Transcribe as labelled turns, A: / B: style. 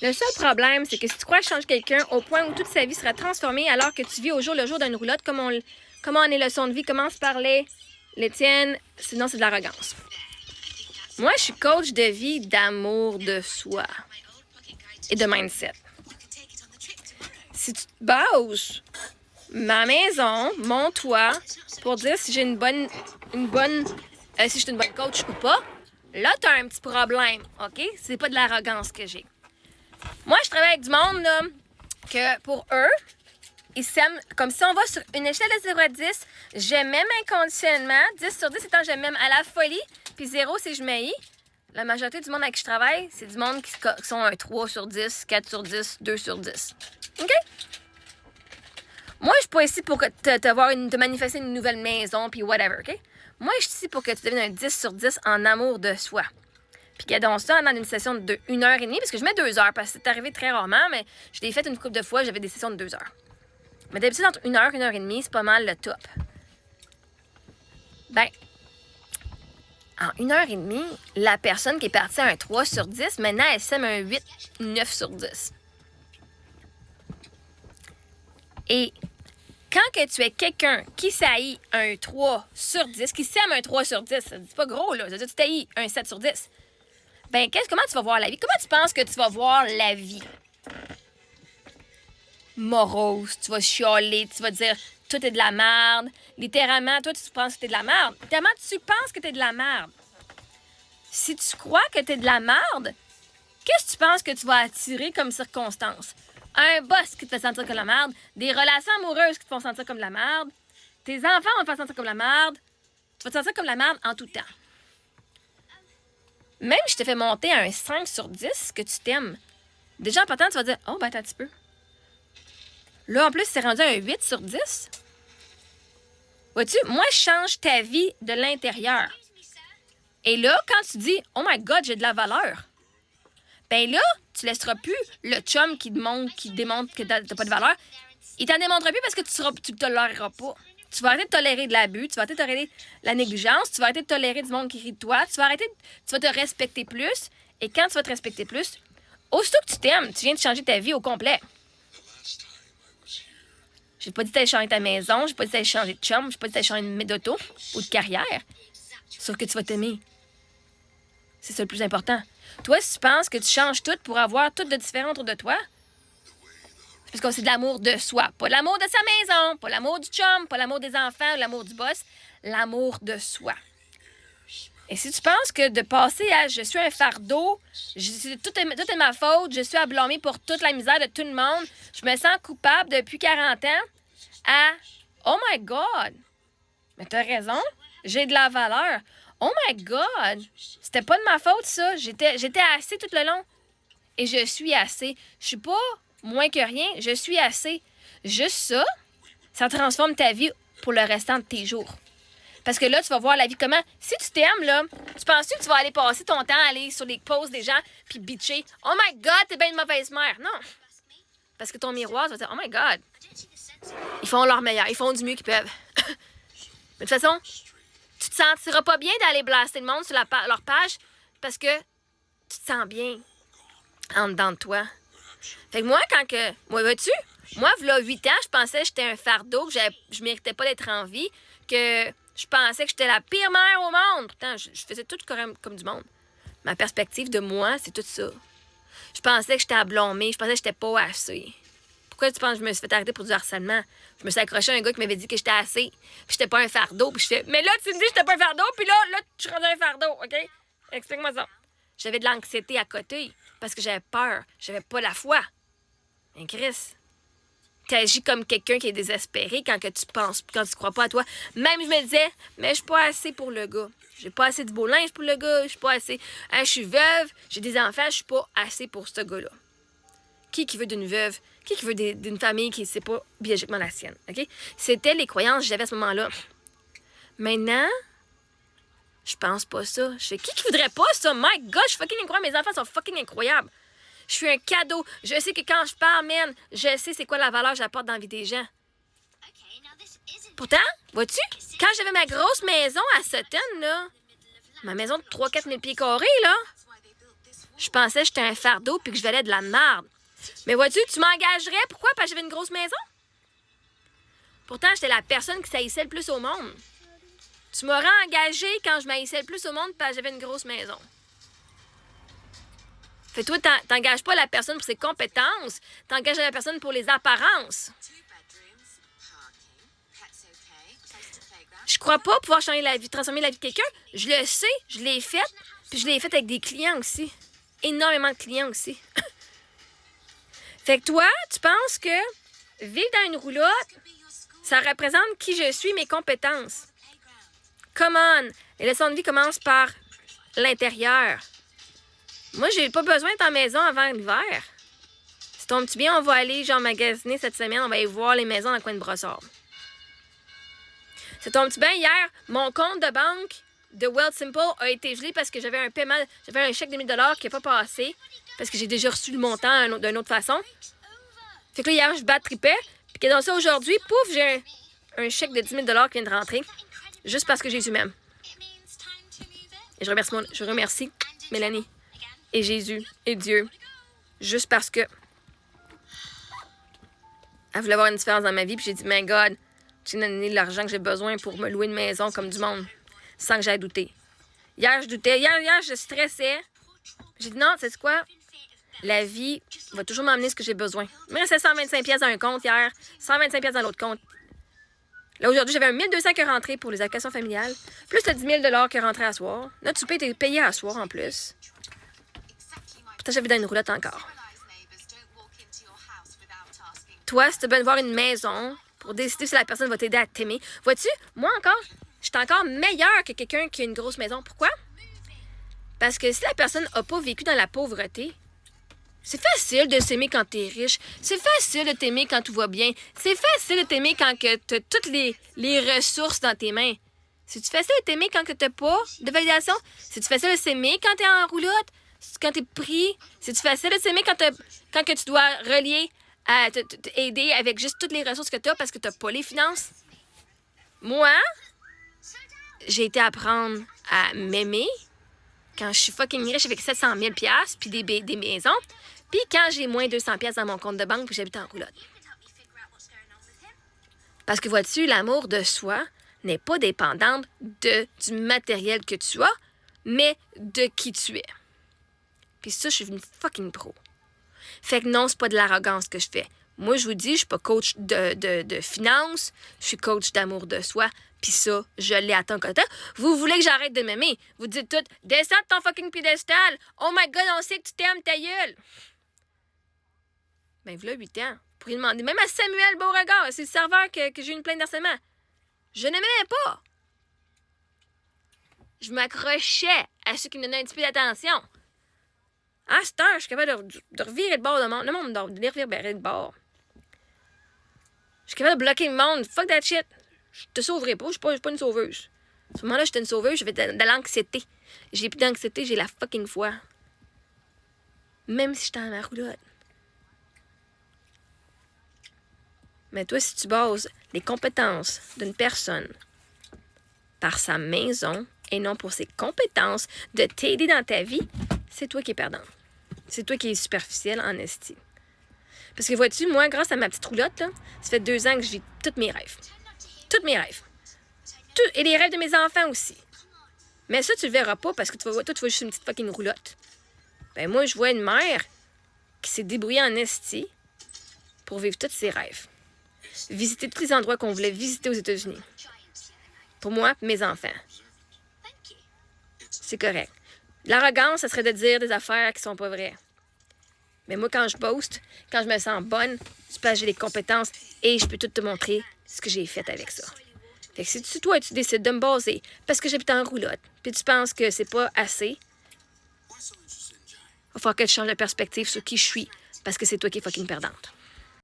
A: Le seul problème, c'est que si tu crois changer quelqu'un au point où toute sa vie sera transformée alors que tu vis au jour le jour d'une roulotte, comment on est leçon de vie, comment se parler, les tiennes, sinon c'est de l'arrogance. Moi, je suis coach de vie, d'amour de soi et de mindset. Si tu te bases ma maison, mon toit, pour dire si j'ai si je suis une bonne coach ou pas, là, tu as un petit problème, OK? C'est pas de l'arrogance que j'ai. Moi, je travaille avec du monde, là, que pour eux, ils s'aiment, comme si on va sur une échelle de 0 à 10, je m'aime inconditionnellement, 10 sur 10 étant je m'aime à la folie, puis 0 c'est je m'haïs. La majorité du monde avec qui je travaille, c'est du monde qui sont un 3 sur 10, 4 sur 10, 2 sur 10. OK? Moi, je suis pas ici pour te manifester une nouvelle maison, puis whatever, OK? Moi, je suis ici pour que tu deviennes un 10 sur 10 en amour de soi. Puis gardons ça dans une session de 1h30, parce que je mets 2 heures, parce que c'est arrivé très rarement, mais je l'ai fait une couple de fois, j'avais des sessions de 2 heures. Mais d'habitude, entre 1 heure et 1h30, c'est pas mal le top. Ben, en 1h30, la personne qui est partie à un 3 sur 10, maintenant, elle sème un 8, 9 sur 10. Et quand que tu es quelqu'un qui saillit un 3 sur 10, qui sème un 3 sur 10, c'est pas gros, là, ça veut dire que tu taillis un 7 sur 10, ben, comment tu vas voir la vie? Comment tu penses que tu vas voir la vie? Morose, tu vas chialer, tu vas dire tout est de la merde. Littéralement, toi, tu penses que t'es de la merde. Littéralement, tu penses que t'es de la merde. Si tu crois que t'es de la merde, qu'est-ce que tu penses que tu vas attirer comme circonstance? Un boss qui te fait sentir comme la merde, des relations amoureuses qui te font sentir comme la merde, tes enfants vont te faire sentir comme la merde, tu vas te sentir comme la merde en tout temps. Même si je te fais monter à un 5 sur 10 que tu t'aimes, déjà en partant, tu vas dire « Oh, ben attends un petit peu. » Là, en plus, c'est rendu un 8 sur 10. Vois-tu, moi, je change ta vie de l'intérieur. Et là, quand tu dis « Oh my God, j'ai de la valeur », ben là, tu laisseras plus le chum qui démontre que t'as pas de valeur. Il t'en démontrera plus parce que tu le toléreras pas. Tu vas arrêter de tolérer de l'abus, tu vas arrêter de tolérer la négligence, tu vas arrêter de tolérer du monde qui rit de toi, tu vas te respecter plus. Et quand tu vas te respecter plus, aussitôt que tu t'aimes, tu viens de changer ta vie au complet. J'ai pas dit d'aller changer ta maison, j'ai pas dit d'aller changer de chum, j'ai pas dit d'aller changer d'auto ou de carrière. Sauf que tu vas t'aimer. C'est ça le plus important. Toi, si tu penses que tu changes tout pour avoir tout de différent autour de toi, c'est parce que c'est de l'amour de soi. Pas l'amour de sa maison, pas l'amour du chum, pas l'amour des enfants, l'amour du boss, l'amour de soi. Et si tu penses que de passer à « je suis un fardeau, tout est ma faute, je suis à blâmer pour toute la misère de tout le monde, je me sens coupable depuis 40 ans », à « oh my God, mais t'as raison, j'ai de la valeur. Oh my God, c'était pas de ma faute ça, j'étais assez tout le long. Et je suis assez. Je suis pas moins que rien, je suis assez. Juste ça, ça transforme ta vie pour le restant de tes jours. Parce que là, tu vas voir la vie comment. Si tu t'aimes, là, tu penses-tu que tu vas aller passer ton temps à aller sur les posts des gens puis bitcher « Oh my God, t'es bien une mauvaise mère. » Non. Parce que ton miroir, tu vas dire « Oh my God. » Ils font leur meilleur, ils font du mieux qu'ils peuvent. Mais de toute façon, tu te sentiras pas bien d'aller blaster le monde sur leur page parce que tu te sens bien en dedans de toi. Fait que moi, moi, vois-tu? Moi, v'là 8 ans, je pensais que j'étais un fardeau, que je méritais pas d'être en vie, que je pensais que j'étais la pire mère au monde. Pourtant, je faisais tout comme du monde. Ma perspective de moi, c'est tout ça. Je pensais que j'étais à blâmer, je pensais que j'étais pas assez. Pourquoi tu penses que je me suis fait arrêter pour du harcèlement? Je me suis accroché à un gars qui m'avait dit que j'étais assez, puis j'étais pas un fardeau, puis j'étais... Mais là, tu me dis que j'étais pas un fardeau, puis là, je suis rendu un fardeau, OK? Explique-moi ça. J'avais de l'anxiété à côté, parce que j'avais peur, j'avais pas la foi. Mais Chris, t'agis comme quelqu'un qui est désespéré quand tu crois pas à toi. Même je me disais, mais je suis pas assez pour le gars. J'ai pas assez de beau linge pour le gars, je suis pas assez... Hein, je suis veuve, j'ai des enfants, je suis pas assez pour ce gars-là. Qui veut d'une veuve? Qui veut d'une famille qui c'est pas biologiquement la sienne? OK? C'était les croyances que j'avais à ce moment-là. Maintenant, je pense pas ça. Je sais, qui voudrait pas ça? My God, je suis fucking incroyable. Mes enfants sont fucking incroyables. Je suis un cadeau. Je sais que quand je parle, man, je sais c'est quoi la valeur que j'apporte dans la vie des gens. Pourtant, vois-tu, quand j'avais ma grosse maison à Sutton, là, ma maison de 3-4 000 pieds carrés, là, je pensais que j'étais un fardeau puis que je valais de la merde. Mais vois-tu, tu m'engagerais. Pourquoi? Parce que j'avais une grosse maison. Pourtant, j'étais la personne qui s'haïssait le plus au monde. Tu m'aurais engagé quand je m'haïssais le plus au monde parce que j'avais une grosse maison. Fait toi, t'engages pas la personne pour ses compétences. T'engages la personne pour les apparences. Je crois pas pouvoir changer la vie, transformer la vie de quelqu'un. Je le sais, je l'ai fait. Puis je l'ai fait avec des clients aussi. Énormément de clients aussi. Fait que toi, tu penses que vivre dans une roulotte, ça représente qui je suis, mes compétences. Come on! Les leçons de vie commencent par l'intérieur. Moi, j'ai pas besoin d'être en maison avant l'hiver. Si tombe-tu bien, on va aller genre magasiner cette semaine, on va aller voir les maisons dans le coin de Brossard. Ça tombe-tu bien, hier, mon compte de banque de Wealthsimple a été gelé parce que j'avais un paiement, j'avais un chèque de 1000 $ qui n'a pas passé, parce que j'ai déjà reçu le montant d'une autre façon. Fait que là, hier, je tripais, puis que dans ça, aujourd'hui, pouf, j'ai un chèque de 10 000 $ qui vient de rentrer, juste parce que Jésus m'aime. Et je remercie Mélanie et Jésus et Dieu, juste parce que elle voulait avoir une différence dans ma vie, puis j'ai dit, my God, j'ai donné l'argent que j'ai besoin pour me louer une maison comme du monde, sans que j'aille douter. Hier, je doutais. Hier, je stressais. J'ai dit, non, c'est quoi? La vie va toujours m'emmener ce que j'ai besoin. Il me restait 125 pièces dans un compte hier, 125 pièces dans l'autre compte. Là, aujourd'hui, j'avais un 1200 qui est rentré pour les allocations familiales, plus le 10 000 $ qui est rentré à soir. Notre souper était payé à soir en plus. Pourtant, j'avais dans une roulotte encore. Toi, si tu as besoin de voir une maison pour décider si la personne va t'aider à t'aimer, vois-tu, moi encore, je suis encore meilleure que quelqu'un qui a une grosse maison. Pourquoi? Parce que si la personne n'a pas vécu dans la pauvreté, c'est facile de s'aimer quand t'es riche. C'est facile de t'aimer quand tout va bien. C'est facile de t'aimer quand tu as toutes les ressources dans tes mains. C'est-tu facile de t'aimer quand tu n'as pas de validation? C'est-tu facile de s'aimer quand tu es en roulotte? Quand tu es pris? C'est-tu facile de s'aimer quand que tu dois relier à t'aider avec juste toutes les ressources que tu as parce que tu n'as pas les finances? Moi, j'ai été apprendre à m'aimer quand je suis fucking riche avec 700 000 $ puis des maisons, puis quand j'ai moins 200 $ dans mon compte de banque puis j'habite en roulotte. Parce que vois-tu, l'amour de soi n'est pas dépendante du matériel que tu as, mais de qui tu es. Puis ça, je suis une fucking pro. Fait que non, c'est pas de l'arrogance que je fais. Moi, je vous dis, je suis pas coach de finance, je suis coach d'amour de soi, puis ça, je l'ai à ton côté. Vous voulez que j'arrête de m'aimer? Vous dites tout, descends de ton fucking piédestal. Oh my God, on sait que tu t'aimes, ta gueule. Ben, voilà 8 ans. Vous pourriez demander, même à Samuel Beauregard, c'est le serveur que j'ai eu une plainte d'harcèlement. Je ne m'aimais pas. Je m'accrochais à ceux qui me donnaient un petit peu d'attention. À cette heure, je suis capable de revirer le bord de monde. Le monde de les revirer le bord. Je suis capable de bloquer le monde. Fuck that shit. Je te sauverai pas. Je suis pas une sauveuse. À ce moment-là, j'étais une sauveuse. J'avais de l'anxiété. J'ai plus d'anxiété. J'ai la fucking foi. Même si j'étais en ma roulotte. Mais toi, si tu bases les compétences d'une personne par sa maison et non pour ses compétences de t'aider dans ta vie, c'est toi qui es perdant. C'est toi qui es superficiel en esti. Parce que vois-tu, moi, grâce à ma petite roulotte, là, ça fait 2 ans que je vis tous mes rêves. Tous mes rêves. Et les rêves de mes enfants aussi. Mais ça, tu le verras pas parce que toi, tu vois juste une petite fucking roulotte. Ben moi, je vois une mère qui s'est débrouillée en esti pour vivre tous ses rêves. Visiter tous les endroits qu'on voulait visiter aux États-Unis. Pour moi, mes enfants. C'est correct. L'arrogance, ça serait de dire des affaires qui sont pas vraies. Mais moi, quand je boast, quand je me sens bonne, c'est parce que j'ai les compétences et je peux tout te montrer ce que j'ai fait avec ça. Fait que si toi, tu décides de me baser parce que j'habite en roulotte, puis tu penses que c'est pas assez, il va falloir que tu changes de perspective sur qui je suis parce que c'est toi qui es fucking perdante.